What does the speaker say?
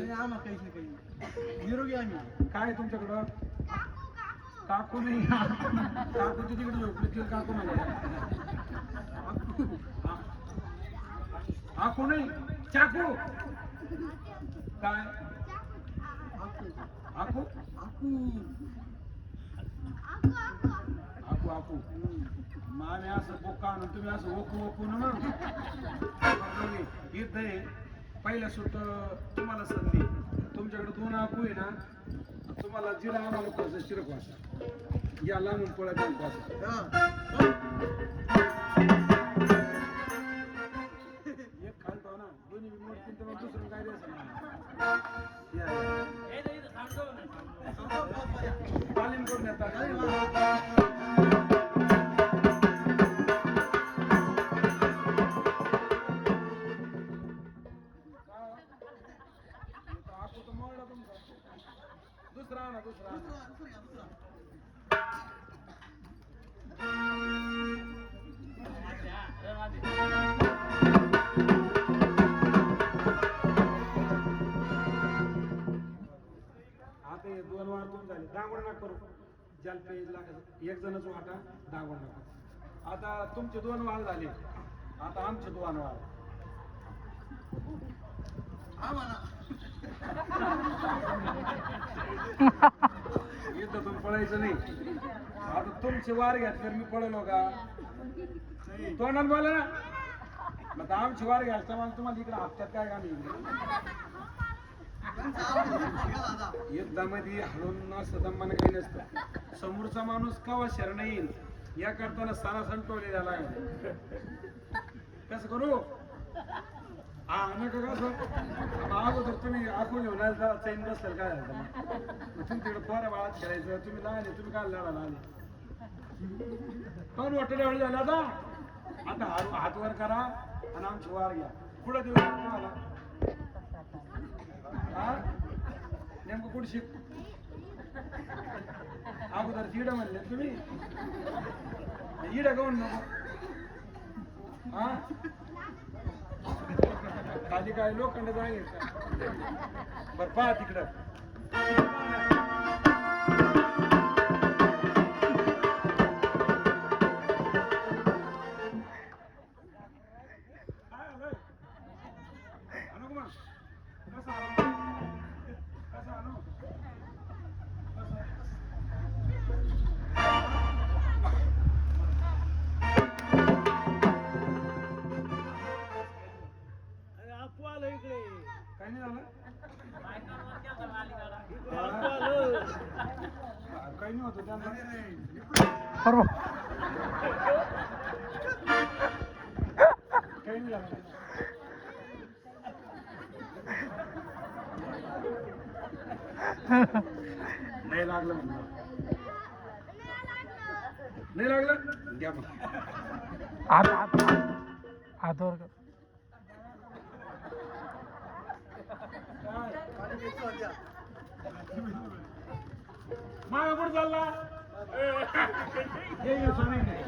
नाही आम्हाला काहीच नाही काही निरोगी आम्ही. काय तुमच्याकडं काकू नाही काकूची तिकडे झोपली तिला काकू नाही आकू नाही चाकू काय आकू आकू आकू मग आम्ही असं बोका आणून तुम्ही असं ओकू ओकू ना इथं आहे पहिल्या सुट तुम्हाला संधी तुमच्याकडे 2 आकू आहे ना तुम्हाला जिरा आम्हाला पाहिजे शिरक वासा या लांबून पळत वासा एक खालतो ना दोन्ही मोडतील तर मग दुसरं काय द्यायचं तालीम करून येतात दुसरा ना दुसरा आता हे 2 वार तुम झाले दांगवड नका करू ज्याल पेज लागायचं एक जणच वाटा दांगवड नका आता तुमचे 2 वार झाले आता आमचे 2 वार इथं पळायचं नाही आता तुमचे वार घ्यायचं मी पळलो का तोंडात बोला ना मग आमची वार घ्यायचं मला तुम्हाला इकडे हप्त्यात काय काम युद्धामध्ये हळून असं दमानं काही नसतं समोरचा माणूस कवा शरण येईल या करताना सारा संटोले झाला कसं करू हा नका कसं अगोदर तुम्ही आखून घेऊन आला चैन बसलं काय झालं तुम्ही तिकडे पोरा बाळात खेळायचं तुम्ही लहान तुम्ही काय लढा लहान पण वाटत एवढं झालं आता हात वर करा आणि आमची वार घ्या पुढे देऊ तुम्हाला हा नेमकं कुठे शिक अगोदर जिडं म्हणले तुम्ही इडं गाऊन नको हा खाली काय लोखंड जाईल बरं पहा तिकडं काही नाही झालं काही नाही होतं त्यांना काही नाही झालं नाही लागलं म्हणलं नाही लागलं घ्या मग हातावर मागा कुठं चालला हे सोनी नाही